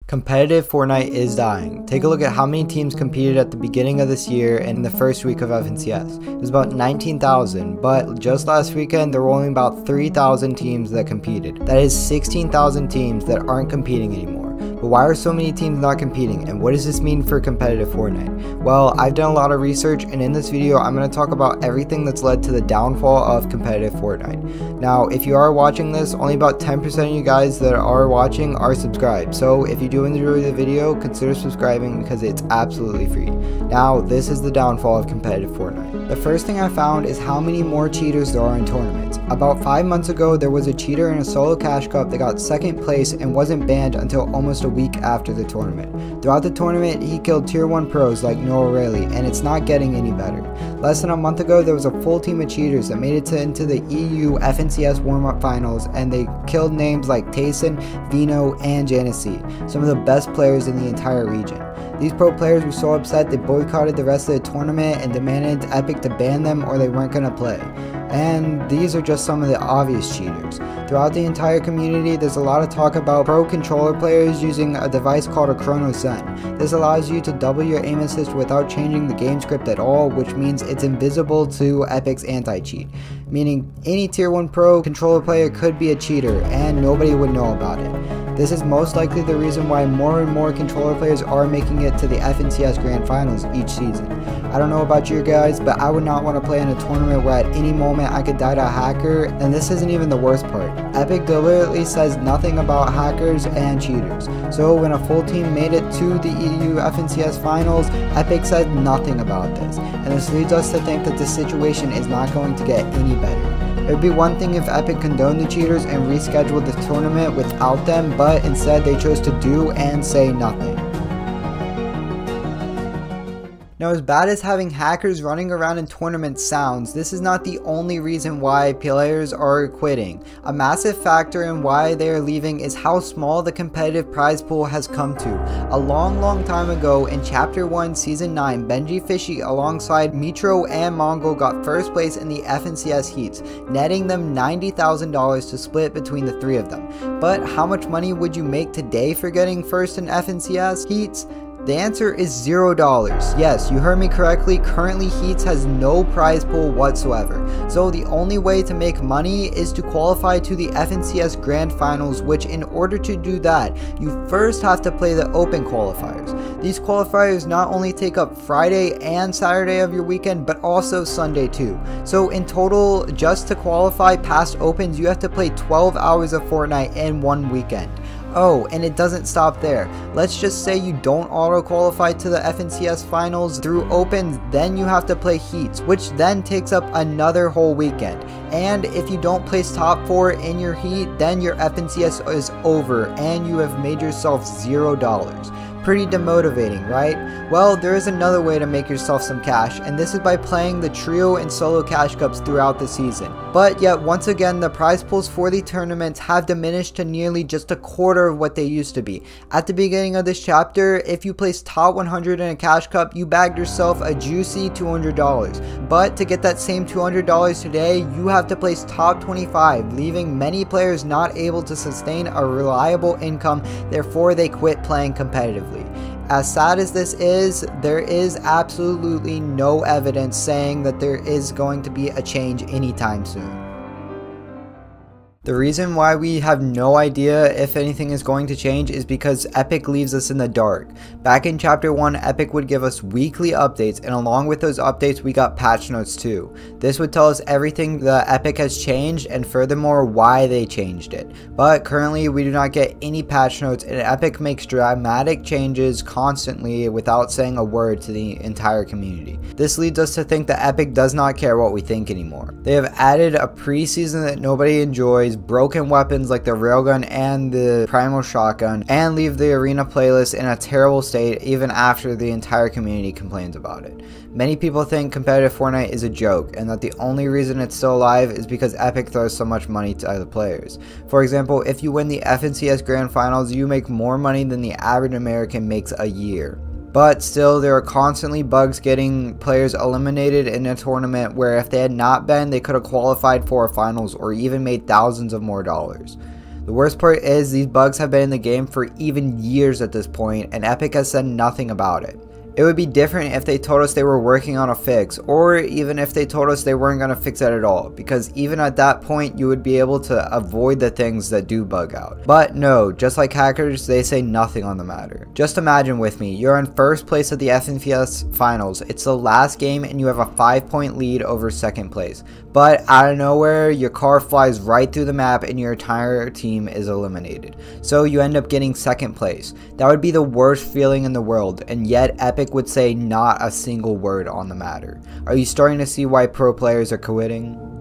Competitive Fortnite is dying. Take a look at how many teams competed at the beginning of this year and in the first week of FNCS. It was about 19,000, but just last weekend there were only about 3,000 teams that competed. That is 16,000 teams that aren't competing anymore. But why are so many teams not competing, and what does this mean for competitive Fortnite? Well, I've done a lot of research, and in this video I'm going to talk about everything that's led to the downfall of competitive Fortnite. Now, if you are watching this, only about 10% of you guys that are watching are subscribed. So if you do enjoy the video, consider subscribing because it's absolutely free. Now, this is the downfall of competitive Fortnite. The first thing I found is how many more cheaters there are in tournaments. About 5 months ago, there was a cheater in a solo cash cup that got 2nd place and wasn't banned until almost a week after the tournament. Throughout the tournament, he killed tier 1 pros like Noah Rayleigh, and it's not getting any better. Less than a month ago, there was a full team of cheaters that made it into the EU FNCS warm-up finals, and they killed names like Tayson, Vino, and Janissi, some of the best players in the entire region. These pro players were so upset they boycotted the rest of the tournament and demanded Epic to ban them or they weren't going to play. And these are just some of the obvious cheaters. Throughout the entire community, there's a lot of talk about pro controller players using a device called a Chrono Zen. This allows you to double your aim assist without changing the game script at all, which means it's invisible to Epic's anti-cheat. Meaning any tier 1 pro controller player could be a cheater and nobody would know about it. This is most likely the reason why more and more controller players are making it to the FNCS Grand Finals each season. I don't know about you guys, but I would not want to play in a tournament where at any moment I could die to a hacker, and this isn't even the worst part. Epic deliberately says nothing about hackers and cheaters. So when a full team made it to the EU FNCS Finals, Epic said nothing about this, and this leads us to think that the situation is not going to get any better. It would be one thing if Epic condoned the cheaters and rescheduled the tournament without them, but instead they chose to do and say nothing. Now, as bad as having hackers running around in tournaments sounds, this is not the only reason why players are quitting. A massive factor in why they are leaving is how small the competitive prize pool has come to. A long time ago in Chapter 1 Season 9, Benji Fishy alongside Mitro and Mongol got first place in the FNCS heats, netting them $90,000 to split between the three of them. But how much money would you make today for getting first in FNCS heats? The answer is $0. Yes, you heard me correctly. Currently, Heats has no prize pool whatsoever. So the only way to make money is to qualify to the FNCS Grand Finals, which in order to do that, you first have to play the open qualifiers. These qualifiers not only take up Friday and Saturday of your weekend, but also Sunday too. So in total, just to qualify past opens, you have to play 12 hours of Fortnite in one weekend. Oh, and it doesn't stop there. Let's just say you don't auto-qualify to the FNCS Finals through opens, then you have to play heats, which then takes up another whole weekend. And if you don't place top 4 in your heat, then your FNCS is over and you have made yourself $0. Pretty demotivating, right? Well, there is another way to make yourself some cash, and this is by playing the trio and solo cash cups throughout the season. But yet once again, the prize pools for the tournaments have diminished to nearly just a quarter of what they used to be. At the beginning of this chapter, if you placed top 100 in a cash cup, you bagged yourself a juicy $200. But to get that same $200 today, you have to place top 25, leaving many players not able to sustain a reliable income, therefore they quit playing competitively. As sad as this is, there is absolutely no evidence saying that there is going to be a change anytime soon. The reason why we have no idea if anything is going to change is because Epic leaves us in the dark. Back in Chapter 1, Epic would give us weekly updates, and along with those updates we got patch notes too. This would tell us everything that Epic has changed and furthermore why they changed it. But currently we do not get any patch notes, and Epic makes dramatic changes constantly without saying a word to the entire community. This leads us to think that Epic does not care what we think anymore. They have added a preseason that nobody enjoys, broken weapons like the railgun and the primal shotgun, and leave the arena playlist in a terrible state even after the entire community complains about it. Many people think competitive Fortnite is a joke and that the only reason it's still alive is because Epic throws so much money to other players. For example, if you win the FNCS Grand Finals, you make more money than the average American makes a year. But still, there are constantly bugs getting players eliminated in a tournament where if they had not been, they could have qualified for a finals or even made thousands of more dollars. The worst part is these bugs have been in the game for even years at this point, and Epic has said nothing about it. It would be different if they told us they were working on a fix, or even if they told us they weren't going to fix it at all, because even at that point you would be able to avoid the things that do bug out. But no, just like hackers, they say nothing on the matter. Just imagine with me, you're in first place at the FNCS finals, it's the last game and you have a 5-point lead over second place. But out of nowhere, your car flies right through the map and your entire team is eliminated. So you end up getting second place. That would be the worst feeling in the world, and yet Epic would say not a single word on the matter. Are you starting to see why pro players are quitting?